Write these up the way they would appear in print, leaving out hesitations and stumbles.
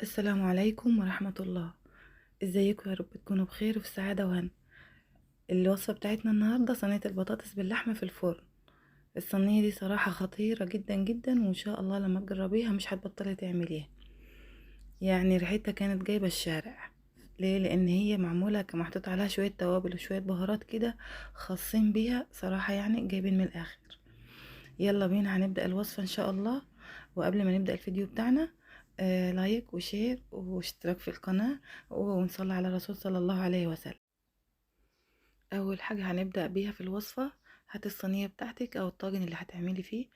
السلام عليكم ورحمة الله. ازيكم؟ يا رب تكونوا بخير وفي سعادة وهنا. الوصفة بتاعتنا النهاردة صينية البطاطس باللحمة في الفرن. الصينية دي صراحة خطيرة جدا جدا، وان شاء الله لما تجربيها مش هتبطلي تعمليها. يعني ريحتها كانت جايبة الشارع. ليه؟ لان هي معمولة محطوط عليها شوية توابل وشوية بهارات كده خاصين بيها صراحة، يعني جايبين من الاخر. يلا بينا هنبدأ الوصفة ان شاء الله. وقبل ما نبدأ الفيديو بتاعنا، لايك وشير واشتراك في القناة، ونصلي على الرسول صلى الله عليه وسلم. اول حاجة هنبدأ بيها في الوصفة، هات الصينية بتاعتك او الطاجن اللي هتعملي فيه.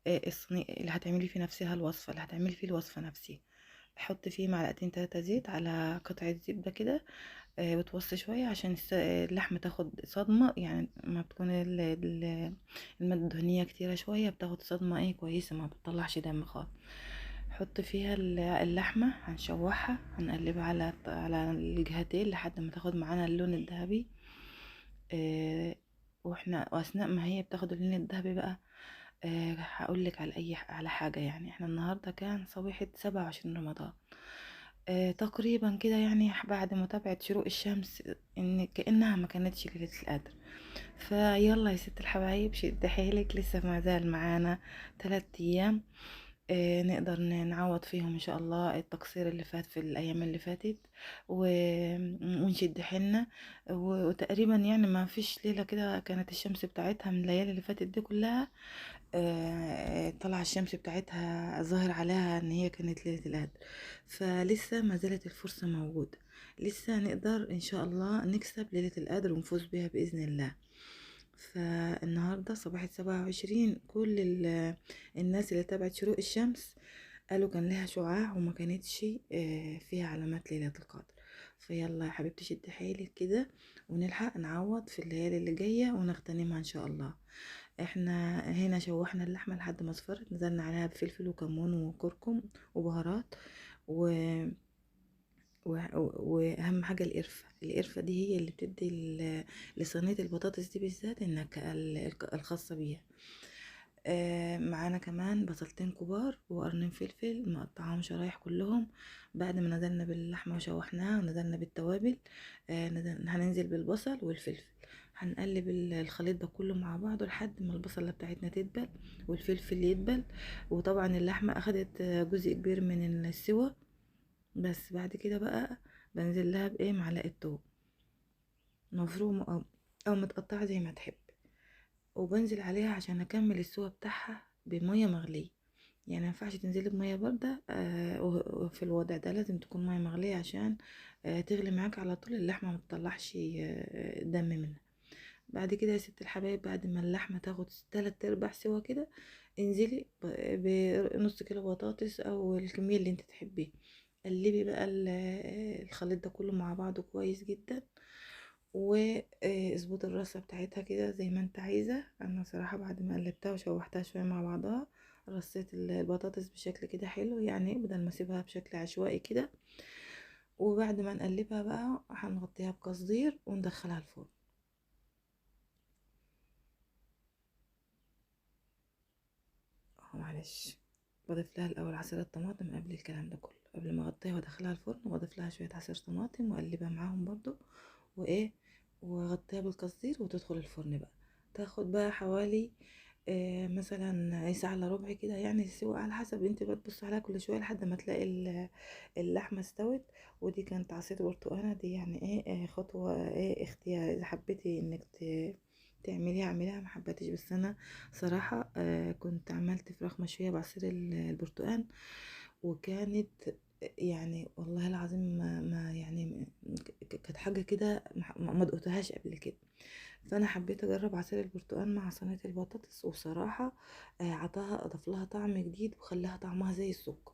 الصينية اللي هتعملي فيه نفسها الوصفة اللي هتعملي فيه الوصفة نفسها. حط فيه معلقتين 3 زيت على قطعة زبدة كده. بتوصي شوية عشان اللحمة تاخد صدمة، يعني ما بتكون المادة الدهنية كتيرة شوية بتاخد صدمة كويسة، ما بتطلعش دم خالص. حط فيها اللحمة، هنشوحها هنقلبها على الجهتين لحد ما تاخد معانا اللون الذهبي. واثناء ما هي بتاخد اللون الذهبي بقى، هقولك على حاجة. يعني احنا النهاردة كان صبيحة 27 رمضان. تقريبا كده، يعني بعد متابعة شروق الشمس، ان كأنها ما كانتش ليلة القدر. فيلا يا ست الحبايب، شد حيلك، لسه ما زال معانا 3 ايام. نقدر نعوض فيهم ان شاء الله التقصير اللي فات في الايام اللي فاتت. ونشد حيلنا. وتقريبا يعني ما فيش ليلة كده كانت الشمس بتاعتها من الليالي اللي فاتت دي كلها. طلع الشمس بتاعتها ظاهر عليها ان هي كانت ليلة القدر. فلسه ما زالت الفرصة موجودة. لسه نقدر ان شاء الله نكسب ليلة القدر ونفوز بها بإذن الله. فالنهاردة صباحة 27، كل الناس اللي تابعت شروق الشمس قالوا كان لها شعاع وما كانتش فيها علامات ليلة القدر. فيلا يا حبيبتي شد حيلك كده، ونلحق نعوض في الليالي اللي جاية ونغتنمها ان شاء الله. احنا هنا شوحنا اللحمة لحد ما اصفرت، نزلنا عليها بفلفل وكمون وكركم وبهارات و... واهم حاجة القرفة دي هي اللي بتدي لصينية البطاطس دي بالذات النكهة الخاصة بيها. معانا كمان بصلتين كبار وقرنين فلفل مقطعاهم شرايح كلهم. بعد ما نزلنا باللحمة وشوحناها ونزلنا بالتوابل، هننزل بالبصل والفلفل. هنقلب الخليط ده كله مع بعضه لحد ما البصلة بتاعتنا تدبل والفلفل يدبل. وطبعا اللحمة اخدت جزء كبير من السوا. بس بعد كده بقى بنزل لها معلقة توم مفروم او متقطعة زي ما تحب. وبنزل عليها عشان اكمل السوا بتاعها بمية مغلية. يعني مينفعش تنزلي بمية باردة. وفي الوضع ده لازم تكون مية مغلية عشان تغلي معاك على طول، اللحمة ما تطلعش دم منها. بعد كده يا ست الحبايب، بعد ما اللحمة تاخد 3/4 سوا كده، انزلي بنص كيلو بطاطس او الكمية اللي انت تحبيه. قلبي بقى الخليط ده كله مع بعضه كويس جدا. واظبط الرصة بتاعتها كده زي ما انت عايزة. انا صراحة بعد ما قلبتها وشوحتها شوية مع بعضها، رصيت البطاطس بشكل كده حلو، يعني بدل ما اسيبها بشكل عشوائي كده. وبعد ما نقلبها بقى هنغطيها بقصدير وندخلها الفرن. معلش، بضيف لها الاول عصير الطماطم قبل الكلام ده كله، قبل ما اغطيها وادخلها الفرن واضيف لها شويه عصير طماطم واقلبها معاهم برضو. وايه واغطيها بالقصدير وتدخل الفرن بقى. تاخد بقى حوالي مثلا ساعة الا ربع كده، يعني السوا على حسب انت بتبص عليها كل شويه لحد ما تلاقي اللحمه استوت. ودي كانت عصير برتقانه دي، يعني خطوه اختيار. اذا حبيتي انك تعمليها اعمليها، ما حبيتش. بس انا صراحة كنت عملت فراخ مشوية بعصير البرتقال، وكانت يعني والله العظيم ما يعني كانت حاجة كده ما دقتهاش قبل كده. فأنا حبيت أجرب عصير البرتقال مع صينية البطاطس، وصراحة أضاف لها طعم جديد وخلاها طعمها زي السكر.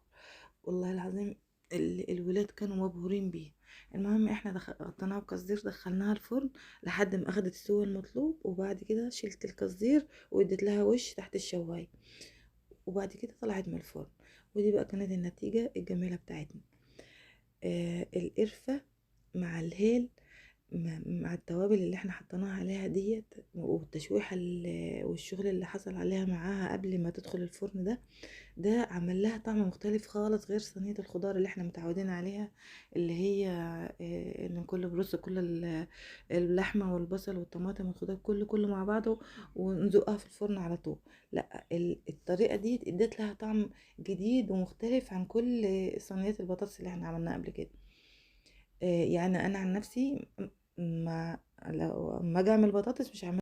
والله العظيم الولاد كانوا مبهورين بيه. المهم احنا غطيناها بقصدير، دخلناها الفرن لحد ما اخدت السوى المطلوب. وبعد كده شلت القصدير واديت لها وش تحت الشوايه. وبعد كده طلعت من الفرن. ودي بقى كانت النتيجة الجميلة بتاعتنا. القرفة مع الهيل مع التوابل اللي احنا حطيناها عليها ديت، والتشويحة والشغل اللي حصل عليها معاها قبل ما تدخل الفرن ده عمل لها طعم مختلف خالص، غير صينية الخضار اللي احنا متعودين عليها، اللي هي ان كل برص كل اللحمة والبصل والطماطم والخضار كله مع بعضه، ونزقها في الفرن على طول. لا، الطريقة دي ادت لها طعم جديد ومختلف عن كل صينيات البطاطس اللي احنا عملناها قبل كده. يعني انا عن نفسي، ما لو ما اجي اعمل بطاطس مش هعمل